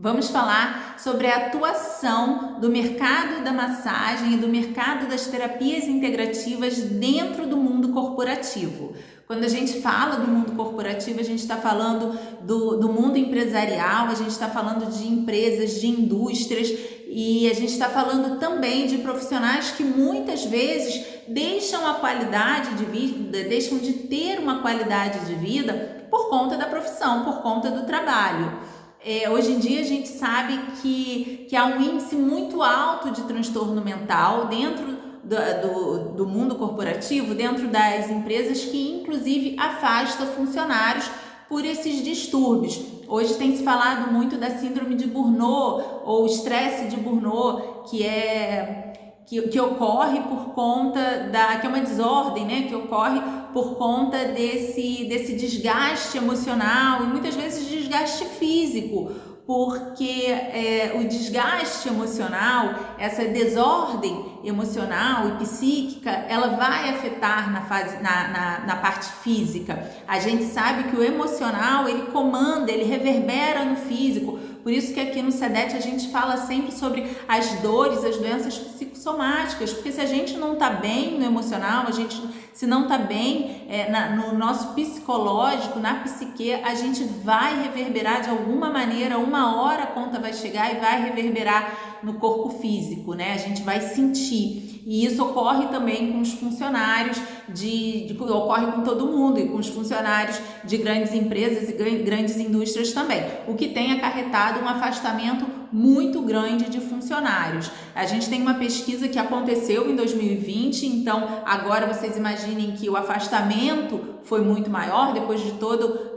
Vamos falar sobre a atuação do mercado da massagem e do mercado das terapias integrativas dentro do mundo corporativo. Quando a gente fala do mundo corporativo, a gente está falando do mundo empresarial, a gente está falando de empresas, de indústrias e a gente está falando também de profissionais que muitas vezes deixam a qualidade de vida, deixam de ter uma qualidade de vida por conta da profissão, por conta do trabalho. Hoje em dia a gente sabe que há um índice muito alto de transtorno mental dentro do mundo corporativo, dentro das empresas, que inclusive afasta funcionários por esses distúrbios. Hoje tem se falado muito da síndrome de Burnout ou estresse de Burnout, que ocorre por conta que é uma desordem, né? Que ocorre por conta desse desgaste emocional e muitas vezes desgaste físico, porque o desgaste emocional, essa desordem emocional e psíquica, ela vai afetar na parte física. A gente sabe que o emocional, ele comanda, ele reverbera no físico. Por isso que aqui no CEDET a gente fala sempre sobre as dores, as doenças psicossomáticas, porque se a gente não está bem no emocional, se não está bem no nosso psicológico, na psique, a gente vai reverberar de alguma maneira, uma hora a conta vai chegar e vai reverberar no corpo físico, né? A gente vai sentir. E isso ocorre também com os funcionários, ocorre com todo mundo e com os funcionários de grandes empresas e grandes indústrias também, o que tem acarretado um afastamento muito grande de funcionários. A gente tem uma pesquisa que aconteceu em 2020, então agora vocês imaginem que o afastamento foi muito maior depois de todo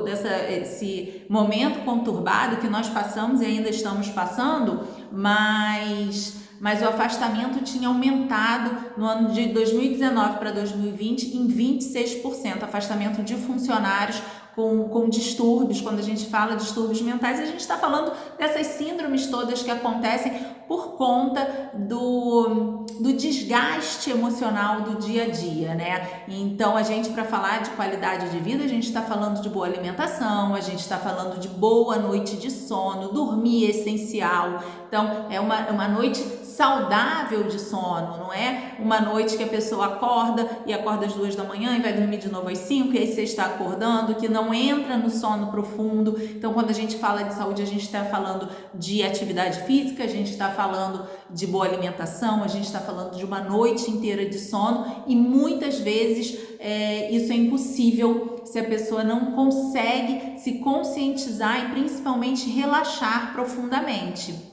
esse momento conturbado que nós passamos e ainda estamos passando, mas o afastamento tinha aumentado no ano de 2019 para 2020 em 26%, afastamento de funcionários com distúrbios. Quando a gente fala de distúrbios mentais, a gente está falando dessas síndromes todas que acontecem por conta do desgaste emocional do dia a dia, né? Então, para falar de qualidade de vida, a gente está falando de boa alimentação, a gente está falando de boa noite de sono, dormir é essencial. Então, é uma noite saudável de sono, não é uma noite que a pessoa acorda às 2 da manhã e vai dormir de novo às 5 e aí você está acordando, que não entra no sono profundo. Então, quando a gente fala de saúde, a gente está falando de atividade física, a gente está falando de boa alimentação, a gente está falando de uma noite inteira de sono e muitas vezes isso é impossível se a pessoa não consegue se conscientizar e principalmente relaxar profundamente.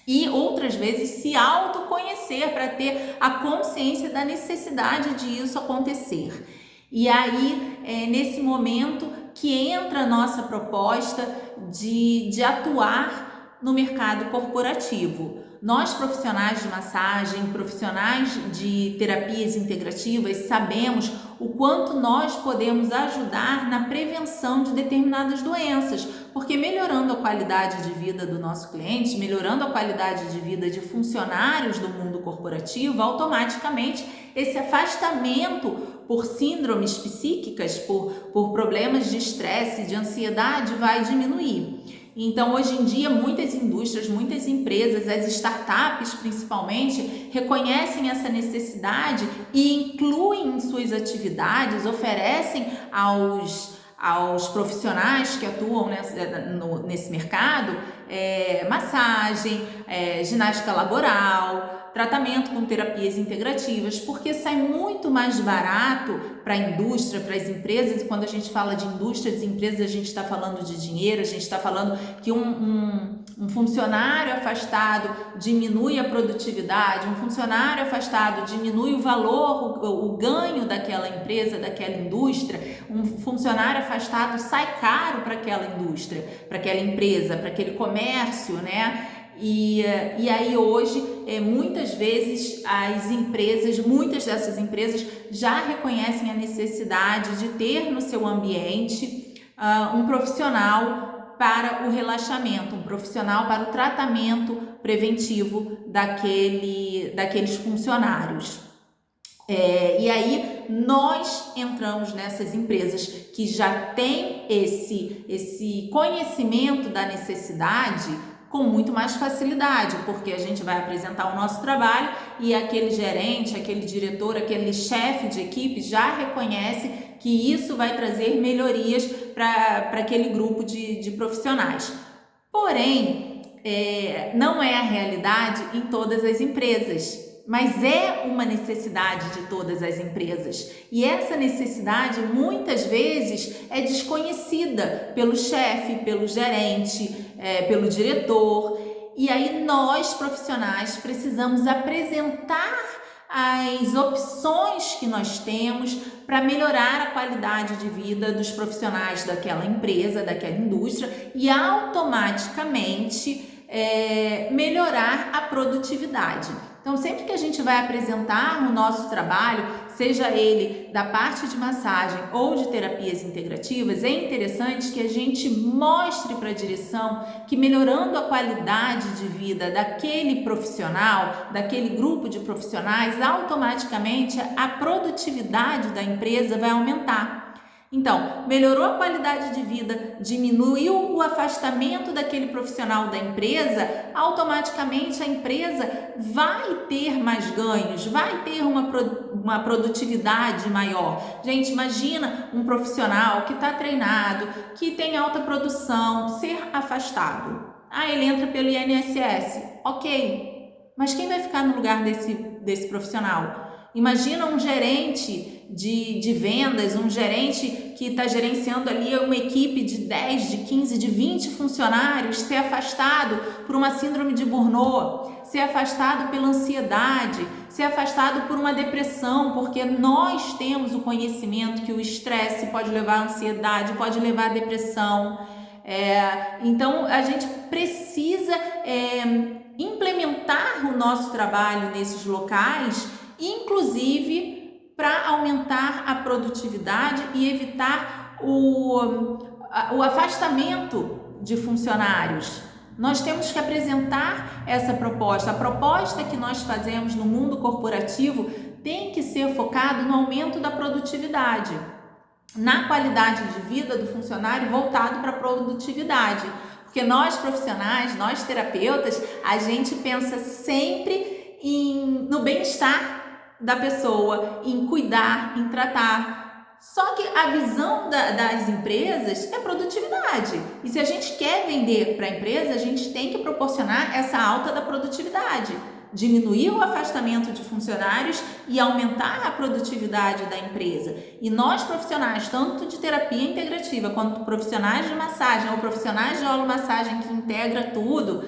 E outras vezes se autoconhecer para ter a consciência da necessidade de isso acontecer. E aí, nesse momento que entra a nossa proposta de atuar no mercado corporativo. Nós, profissionais de massagem, profissionais de terapias integrativas, sabemos o quanto nós podemos ajudar na prevenção de determinadas doenças, porque melhorando a qualidade de vida do nosso cliente, melhorando a qualidade de vida de funcionários do mundo corporativo, automaticamente esse afastamento por síndromes psíquicas, por problemas de estresse, de ansiedade, vai diminuir. Então, hoje em dia, muitas indústrias, muitas empresas, as startups principalmente, reconhecem essa necessidade e incluem em suas atividades, oferecem aos profissionais que atuam nesse mercado, massagem, ginástica laboral, tratamento com terapias integrativas, porque sai muito mais barato para a indústria, para as empresas. E quando a gente fala de indústrias e empresas, a gente está falando de dinheiro, a gente está falando que um funcionário afastado diminui a produtividade, um funcionário afastado diminui o valor, o ganho daquela empresa, daquela indústria, um funcionário afastado sai caro para aquela indústria, para aquela empresa, para aquele comércio, né? E aí hoje, muitas vezes muitas dessas empresas já reconhecem a necessidade de ter no seu ambiente um profissional para o relaxamento, um profissional para o tratamento preventivo daqueles funcionários. E aí nós entramos nessas empresas que já têm esse conhecimento da necessidade com muito mais facilidade, porque a gente vai apresentar o nosso trabalho e aquele gerente, aquele diretor, aquele chefe de equipe já reconhece que isso vai trazer melhorias para aquele grupo de profissionais. Porém, não é a realidade em todas as empresas, mas é uma necessidade de todas as empresas. E essa necessidade muitas vezes é desconhecida pelo chefe, pelo gerente, pelo diretor. E aí nós, profissionais, precisamos apresentar as opções que nós temos para melhorar a qualidade de vida dos profissionais daquela empresa, daquela indústria e automaticamente melhorar a produtividade. Então, sempre que a gente vai apresentar o nosso trabalho, seja ele da parte de massagem ou de terapias integrativas, é interessante que a gente mostre para a direção que melhorando a qualidade de vida daquele profissional, daquele grupo de profissionais, automaticamente a produtividade da empresa vai aumentar. Então, melhorou a qualidade de vida, diminuiu o afastamento daquele profissional da empresa, automaticamente a empresa vai ter mais ganhos, vai ter uma produtividade maior. Gente, imagina um profissional que está treinado, que tem alta produção, ser afastado. Ele entra pelo INSS, ok, mas quem vai ficar no lugar desse profissional? Imagina um gerente de vendas, um gerente que está gerenciando ali uma equipe de 10, de 15, de 20 funcionários, ser afastado por uma síndrome de Burnout, ser afastado pela ansiedade, ser afastado por uma depressão, porque nós temos o conhecimento que o estresse pode levar à ansiedade, pode levar à depressão. Então, a gente precisa implementar o nosso trabalho nesses locais, inclusive para aumentar a produtividade e evitar o afastamento de funcionários. Nós temos que apresentar essa proposta. A proposta que nós fazemos no mundo corporativo tem que ser focado no aumento da produtividade, na qualidade de vida do funcionário voltado para a produtividade. Porque nós profissionais, nós terapeutas, a gente pensa sempre no bem-estar da pessoa, em cuidar, em tratar. Só que a visão das empresas é produtividade. E se a gente quer vender para a empresa, a gente tem que proporcionar essa alta da produtividade. Diminuir o afastamento de funcionários e aumentar a produtividade da empresa. E nós profissionais, tanto de terapia integrativa quanto profissionais de massagem ou profissionais de holomassagem que integra tudo,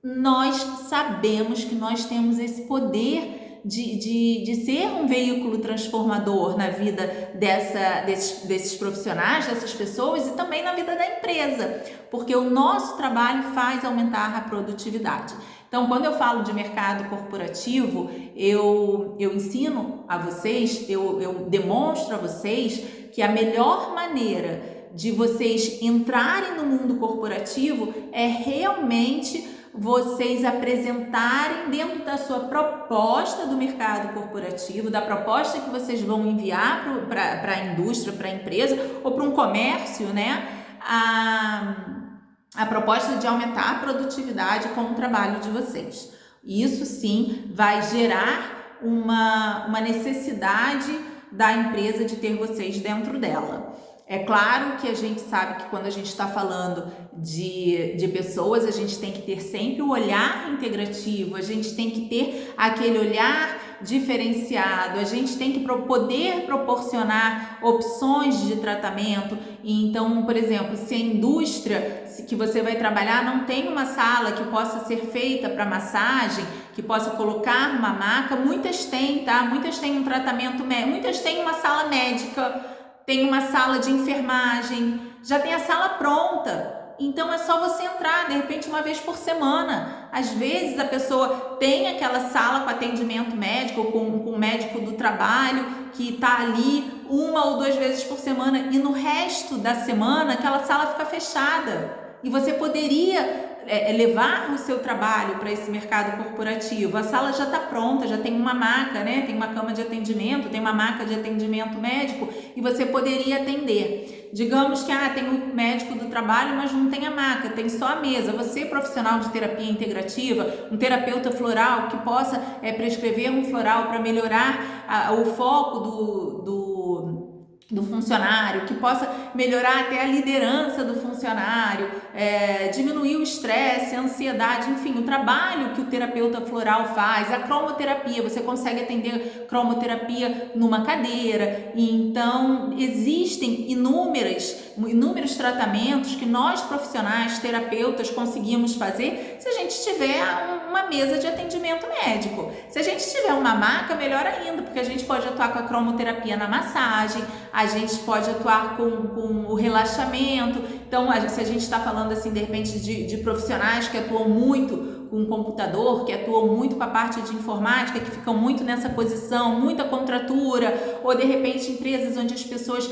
nós sabemos que nós temos esse poder de ser um veículo transformador na vida desses profissionais, dessas pessoas e também na vida da empresa, porque o nosso trabalho faz aumentar a produtividade. Então, quando eu falo de mercado corporativo, eu ensino a vocês, eu demonstro a vocês que a melhor maneira de vocês entrarem no mundo corporativo é realmente vocês apresentarem dentro da sua proposta do mercado corporativo, da proposta que vocês vão enviar para a indústria, para a empresa ou para um comércio, né? A proposta de aumentar a produtividade com o trabalho de vocês. Isso sim vai gerar uma necessidade da empresa de ter vocês dentro dela. É claro que a gente sabe que quando a gente está falando de pessoas, a gente tem que ter sempre o olhar integrativo, a gente tem que ter aquele olhar diferenciado, a gente tem que poder proporcionar opções de tratamento. Então, por exemplo, se a indústria que você vai trabalhar não tem uma sala que possa ser feita para massagem, que possa colocar uma maca, muitas têm, tá? Muitas têm um tratamento médico, muitas têm uma sala médica, tem uma sala de enfermagem, já tem a sala pronta. Então é só você entrar, de repente, uma vez por semana. Às vezes a pessoa tem aquela sala com atendimento médico, com o médico do trabalho, que está ali 1 ou 2 vezes por semana, e no resto da semana aquela sala fica fechada. E você poderia levar o seu trabalho para esse mercado corporativo. A sala já está pronta, já tem uma maca, né? Tem uma cama de atendimento, tem uma maca de atendimento médico e você poderia atender. Digamos que tem o médico do trabalho, mas não tem a maca, tem só a mesa. Você, profissional de terapia integrativa, um terapeuta floral que possa prescrever um floral para melhorar o foco do funcionário, que possa melhorar até a liderança do funcionário, diminuir o estresse, a ansiedade, enfim, o trabalho que o terapeuta floral faz, a cromoterapia, você consegue atender cromoterapia numa cadeira. E então existem inúmeros tratamentos que nós profissionais, terapeutas, conseguimos fazer se a gente tiver uma mesa de atendimento médico. Se a gente tiver uma maca, melhor ainda, porque a gente pode atuar com a cromoterapia na massagem, a gente pode atuar com o relaxamento. Então, se a gente está falando assim, de repente, de profissionais que atuam muito com o computador, que atuam muito com a parte de informática, que ficam muito nessa posição, muita contratura, ou de repente empresas onde as pessoas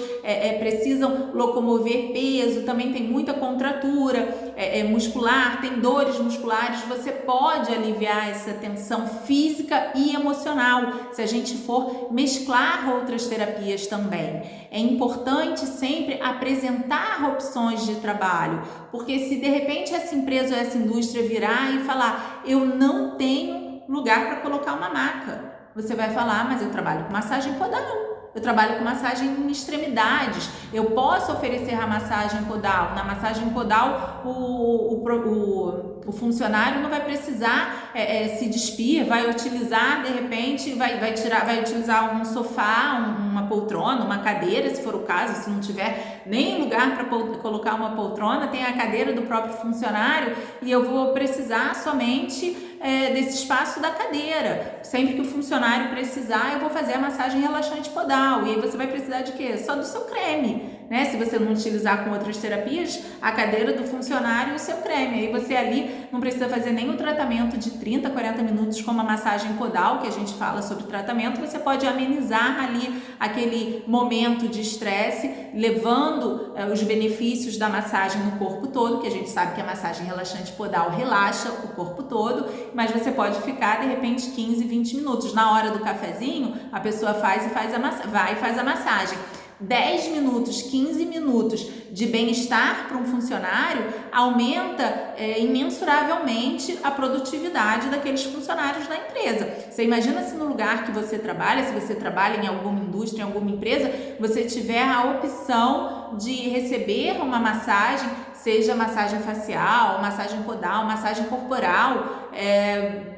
precisam locomover peso, também tem muita contratura muscular, tem dores musculares, você pode aliviar essa tensão física e emocional, se a gente for mesclar outras terapias também. É importante sempre apresentar opções de trabalho, porque se de repente essa empresa ou essa indústria virar e falar, eu não tenho lugar para colocar uma maca, você vai falar, mas eu trabalho com massagem podal, eu trabalho com massagem em extremidades, eu posso oferecer a massagem podal. Na massagem podal, o funcionário não vai precisar se despir, vai utilizar, de repente, vai utilizar um sofá, uma poltrona, uma cadeira, se for o caso. Se não tiver nem lugar para colocar uma poltrona, tem a cadeira do próprio funcionário e eu vou precisar somente desse espaço da cadeira. Sempre que o funcionário precisar, eu vou fazer a massagem relaxante podal. E aí você vai precisar de quê? Só do seu creme, né? Se você não utilizar com outras terapias, a cadeira do funcionário e o seu creme. Aí você ali não precisa fazer nem o tratamento de 30, 40 minutos como a massagem podal, que a gente fala sobre tratamento. Você pode amenizar ali aquele momento de estresse, levando os benefícios da massagem no corpo todo, que a gente sabe que a massagem relaxante podal relaxa o corpo todo, mas você pode ficar de repente 15, 20 minutos. Na hora do cafezinho, a pessoa vai e faz a massagem. 10 minutos, 15 minutos de bem-estar para um funcionário aumenta imensuravelmente a produtividade daqueles funcionários na empresa. Você imagina se no lugar que você trabalha, se você trabalha em alguma indústria, em alguma empresa, você tiver a opção de receber uma massagem, seja massagem facial, massagem podal, massagem corporal,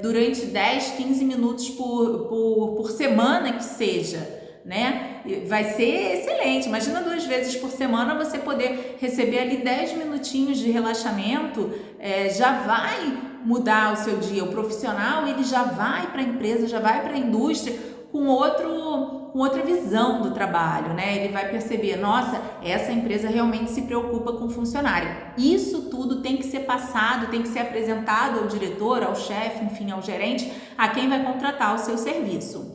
durante 10, 15 minutos por semana que seja, né? Vai ser excelente. Imagina 2 vezes por semana você poder receber ali 10 minutinhos de relaxamento, já vai mudar o seu dia. O profissional, ele já vai para a empresa, já vai para a indústria com outra visão do trabalho, né? Ele vai perceber, nossa, essa empresa realmente se preocupa com o funcionário. Isso tudo tem que ser passado, tem que ser apresentado ao diretor, ao chefe, enfim, ao gerente, a quem vai contratar o seu serviço.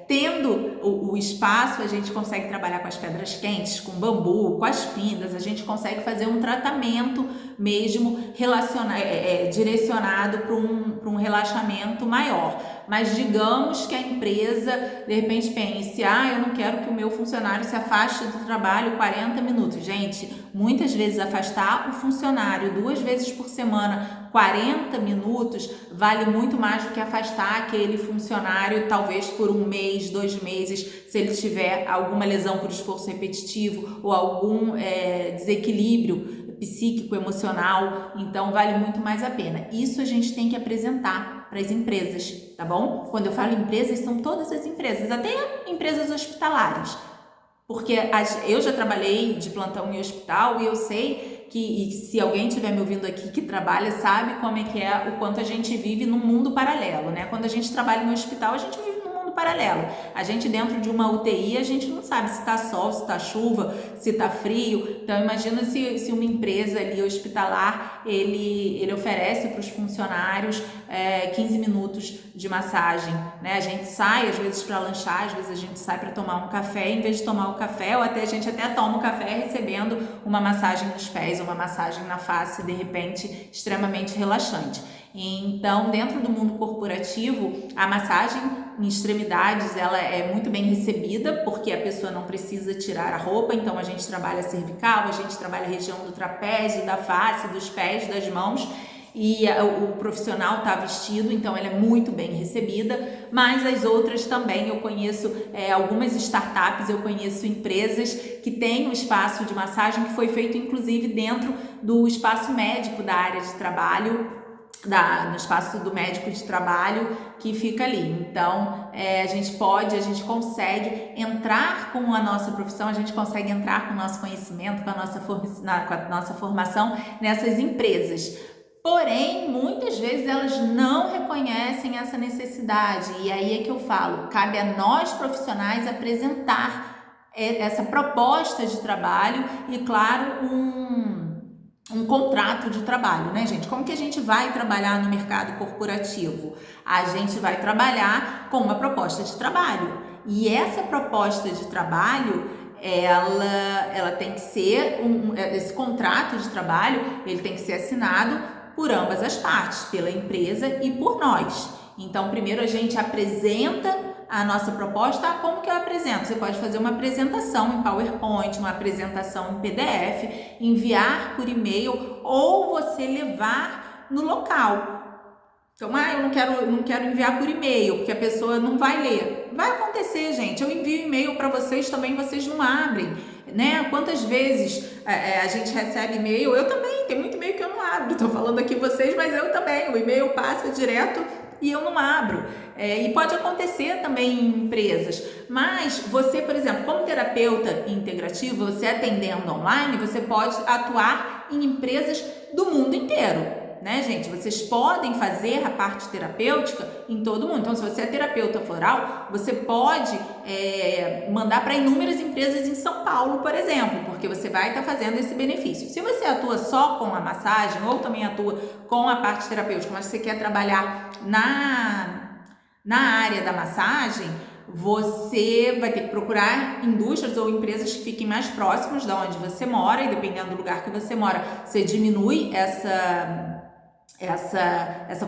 Tendo o espaço, a gente consegue trabalhar com as pedras quentes, com bambu, com as pindas, a gente consegue fazer um tratamento mesmo direcionado para um relaxamento maior. Mas digamos que a empresa de repente pense, eu não quero que o meu funcionário se afaste do trabalho 40 minutos. Gente, muitas vezes afastar o funcionário 2 vezes por semana, 40 minutos, vale muito mais do que afastar aquele funcionário talvez por 1 mês, 2 meses, se ele tiver alguma lesão por esforço repetitivo ou algum desequilíbrio psíquico, emocional. Então vale muito mais a pena. Isso a gente tem que apresentar para as empresas, tá bom? Quando eu falo empresas, são todas as empresas, até empresas hospitalares, porque eu já trabalhei de plantão em hospital e eu sei que, e se alguém estiver me ouvindo aqui que trabalha, sabe como é que é o quanto a gente vive num mundo paralelo, né? Quando a gente trabalha no hospital, a gente vive num mundo mundo paralelo. A gente dentro de uma UTI, a gente não sabe se está sol, se está chuva, se está frio. Então imagina se uma empresa ali hospitalar, ele oferece para os funcionários 15 minutos de massagem, né? A gente sai às vezes para lanchar, às vezes a gente sai para tomar um café, em vez de tomar o café, ou até a gente até toma o café recebendo uma massagem nos pés, uma massagem na face, de repente extremamente relaxante. Então, dentro do mundo corporativo, a massagem em extremidades, ela é muito bem recebida, porque a pessoa não precisa tirar a roupa, então a gente trabalha a cervical, a gente trabalha a região do trapézio, da face, dos pés, das mãos, e o profissional está vestido, então ela é muito bem recebida, mas as outras também, eu conheço algumas startups, eu conheço empresas que têm um espaço de massagem que foi feito inclusive dentro do espaço médico da área de trabalho, no espaço do médico de trabalho que fica ali. Então a gente consegue entrar com a nossa profissão, a gente consegue entrar com o nosso conhecimento, com a nossa formação nessas empresas. Porém, muitas vezes elas não reconhecem essa necessidade, e aí é que eu falo, cabe a nós profissionais apresentar essa proposta de trabalho e, claro, um contrato de trabalho, né, gente? Como que a gente vai trabalhar no mercado corporativo? A gente vai trabalhar com uma proposta de trabalho, e essa proposta de trabalho, ela tem que ser, esse contrato de trabalho, ele tem que ser assinado por ambas as partes, pela empresa e por nós. Então, primeiro a gente apresenta a nossa proposta. Como que eu apresento? Você pode fazer uma apresentação em PowerPoint, uma apresentação em PDF, enviar por e-mail ou você levar no local. Então, eu não quero enviar por e-mail, porque a pessoa não vai ler. Vai acontecer, gente. Eu envio e-mail para vocês também, vocês não abrem, né? Quantas vezes a gente recebe e-mail? Eu também, tem muito e-mail que eu não abro. Estou falando aqui vocês, mas eu também. O e-mail passa direto e eu não abro. E pode acontecer também em empresas. Mas você, por exemplo, como terapeuta integrativo, você atendendo online, você pode atuar em empresas do mundo inteiro, né, gente? Vocês podem fazer a parte terapêutica em todo mundo. Então, se você é terapeuta floral, você pode mandar para inúmeras empresas em São Paulo, por exemplo, porque você vai estar fazendo esse benefício. Se você atua só com a massagem ou também atua com a parte terapêutica, mas você quer trabalhar na área da massagem, você vai ter que procurar indústrias ou empresas que fiquem mais próximas de onde você mora, e dependendo do lugar que você mora, você diminui essa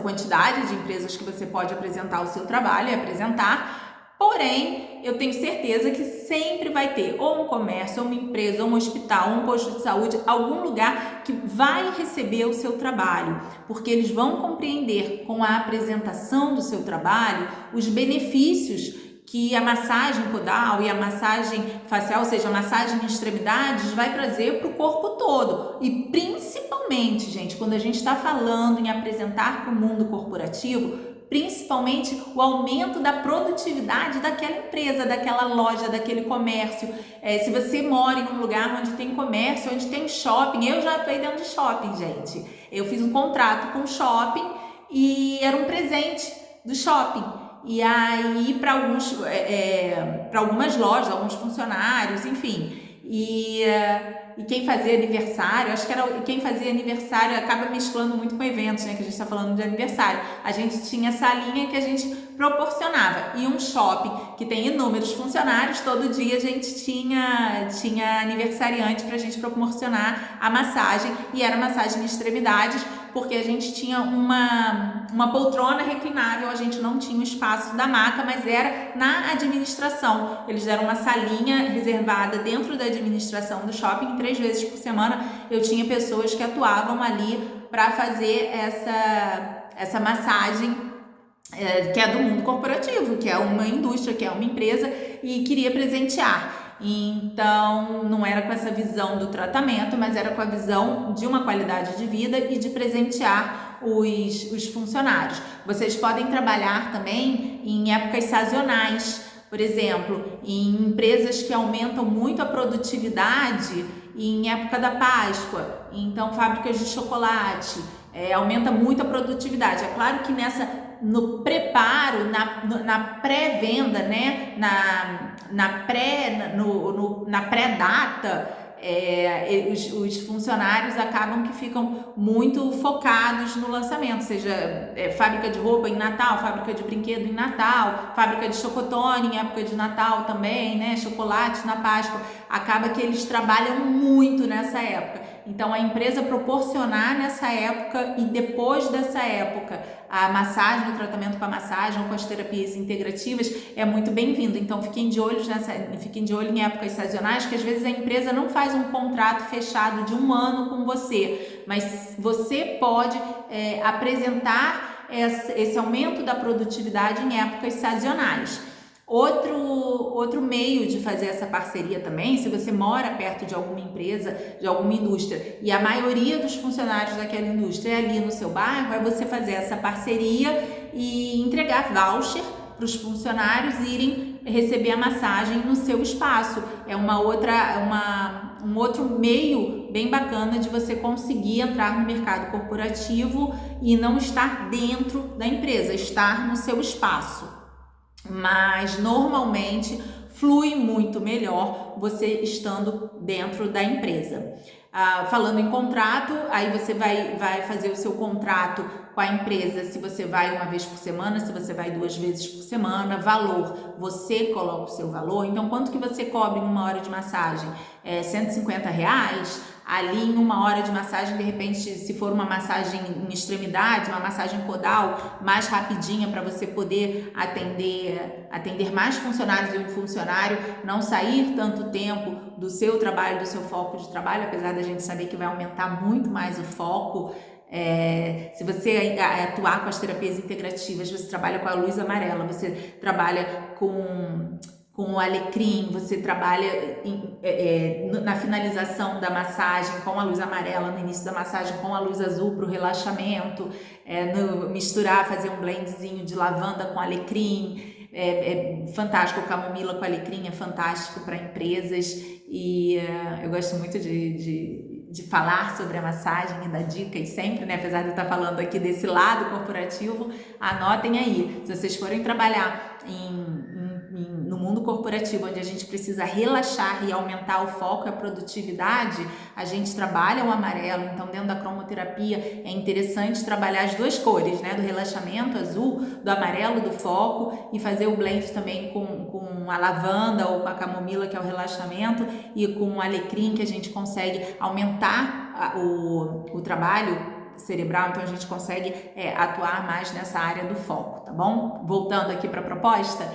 quantidade de empresas que você pode apresentar o seu trabalho e apresentar. Porém, eu tenho certeza que sempre vai ter ou um comércio, ou uma empresa, ou um hospital, ou um posto de saúde, algum lugar que vai receber o seu trabalho, porque eles vão compreender com a apresentação do seu trabalho os benefícios que a massagem podal e a massagem facial, ou seja, a massagem em extremidades, vai trazer para o corpo todo. E principalmente, gente, quando a gente está falando em apresentar para o mundo corporativo, principalmente o aumento da produtividade daquela empresa, daquela loja, daquele comércio. Se você mora em um lugar onde tem comércio, onde tem shopping, eu já atuei dentro de shopping, gente. Eu fiz um contrato com o shopping e era um presente do shopping. E aí, para algumas lojas, alguns funcionários, enfim. E quem fazia aniversário, acho que era quem fazia aniversário, acaba mesclando muito com eventos, né? Que a gente está falando de aniversário. A gente tinha essa linha que a gente proporcionava. E um shopping que tem inúmeros funcionários, todo dia a gente tinha aniversariante para a gente proporcionar a massagem. E era massagem em extremidades, porque a gente tinha uma poltrona reclinável, a gente não tinha o espaço da maca, mas era na administração. Eles deram uma salinha reservada dentro da administração do shopping. 3 vezes por semana eu tinha pessoas que atuavam ali para fazer essa massagem que é do mundo corporativo, que é uma indústria, que é uma empresa, e queria presentear. Então, não era com essa visão do tratamento, mas era com a visão de uma qualidade de vida e de presentear os funcionários. Vocês podem trabalhar também em épocas sazonais, por exemplo, em empresas que aumentam muito a produtividade em época da Páscoa. Então, fábricas de chocolate, aumenta muito a produtividade. É claro que nessa no preparo, na pré-venda, né? Na pré-data. Os funcionários acabam que ficam muito focados no lançamento, seja fábrica de roupa em Natal, fábrica de brinquedo em Natal, fábrica de chocotone em época de Natal também, né? Chocolate na Páscoa. Acaba que eles trabalham muito nessa época. Então, a empresa proporcionar nessa época e depois dessa época a massagem, o tratamento com a massagem ou com as terapias integrativas é muito bem-vindo. Então, fiquem de olho em épocas sazonais, que às vezes a empresa não faz um contrato fechado de 1 ano com você, mas você pode apresentar esse aumento da produtividade em épocas sazonais. Outro meio de fazer essa parceria também, se você mora perto de alguma empresa, de alguma indústria, e a maioria dos funcionários daquela indústria é ali no seu bairro, é você fazer essa parceria e entregar voucher para os funcionários irem receber a massagem no seu espaço. É um outro meio bem bacana de você conseguir entrar no mercado corporativo e não estar dentro da empresa, estar no seu espaço. Mas normalmente flui muito melhor você estando dentro da empresa. Falando em contrato, aí você vai fazer o seu contrato com a empresa, se você vai 1 vez por semana, se você vai 2 vezes por semana, valor, você coloca o seu valor. Então, quanto que você cobra em 1 hora de massagem? R$150? Ali em 1 hora de massagem, de repente, se for uma massagem em extremidades, uma massagem podal mais rapidinha para você poder atender mais funcionários e um funcionário, não sair tanto tempo do seu trabalho, do seu foco de trabalho, apesar da gente saber que vai aumentar muito mais o foco. Se você atuar com as terapias integrativas, você trabalha com a luz amarela, você trabalha com o alecrim, você trabalha na finalização da massagem com a luz amarela, no início da massagem com a luz azul para o relaxamento, misturar, fazer um blendzinho de lavanda com alecrim, fantástico, camomila com alecrim é fantástico para empresas e eu gosto muito de falar sobre a massagem e dar dicas sempre, né? Apesar de eu estar falando aqui desse lado corporativo, anotem aí, se vocês forem trabalhar no mundo corporativo, onde a gente precisa relaxar e aumentar o foco e a produtividade, a gente trabalha o amarelo. Então, dentro da cromoterapia, é interessante trabalhar as duas cores, né? Do relaxamento azul, do amarelo, do foco, e fazer o blend também com a lavanda ou com a camomila, que é o relaxamento, e com o alecrim, que a gente consegue aumentar o trabalho cerebral, então a gente consegue atuar mais nessa área do foco, tá bom? Voltando aqui para a proposta,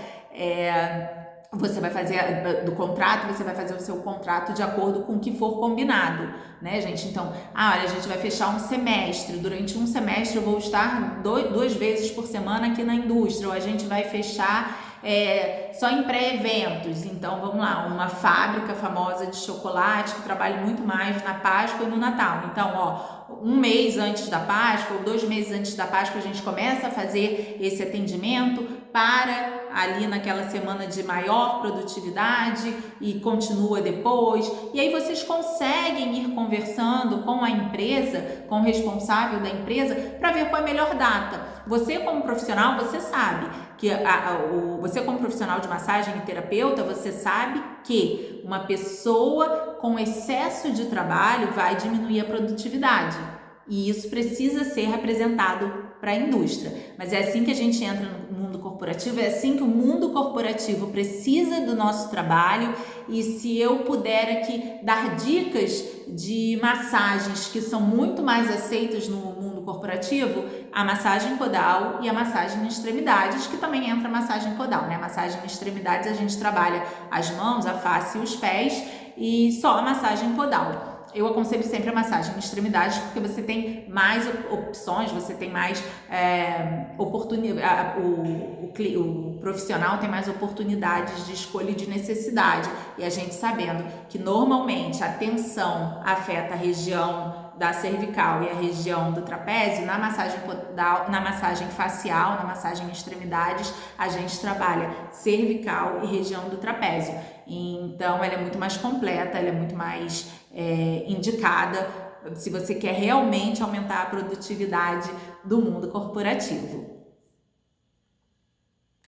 você vai fazer do contrato, você vai fazer o seu contrato de acordo com o que for combinado, né, gente? Então, olha, a gente vai fechar um semestre, durante um semestre eu vou estar 2 vezes por semana aqui na indústria, ou a gente vai fechar só em pré-eventos. Então, vamos lá, uma fábrica famosa de chocolate que trabalha muito mais na Páscoa e no Natal. Então, 1 mês antes da Páscoa ou 2 meses antes da Páscoa a gente começa a fazer esse atendimento para ali naquela semana de maior produtividade e continua depois. E aí vocês conseguem ir conversando com a empresa, com o responsável da empresa, para ver qual é a melhor data. Você como profissional, você sabe que você como profissional de massagem e terapeuta, você sabe que uma pessoa com excesso de trabalho vai diminuir a produtividade. E isso precisa ser representado para a indústria. Mas é assim que a gente entra no mundo corporativo, é assim que o mundo corporativo precisa do nosso trabalho. E se eu puder aqui dar dicas de massagens que são muito mais aceitas no mundo corporativo, a massagem podal e a massagem em extremidades, que também entra a massagem podal, né? A massagem em extremidades a gente trabalha as mãos, a face e os pés, e só a massagem podal. Eu aconselho sempre a massagem em extremidades porque você tem mais opções, você tem mais oportunidade, o profissional tem mais oportunidades de escolha e de necessidade. E a gente sabendo que normalmente a tensão afeta a região da cervical e a região do trapézio, na massagem podal, na massagem facial, na massagem em extremidades, a gente trabalha cervical e região do trapézio. Então, ela é muito mais completa, ela é muito mais indicada se você quer realmente aumentar a produtividade do mundo corporativo.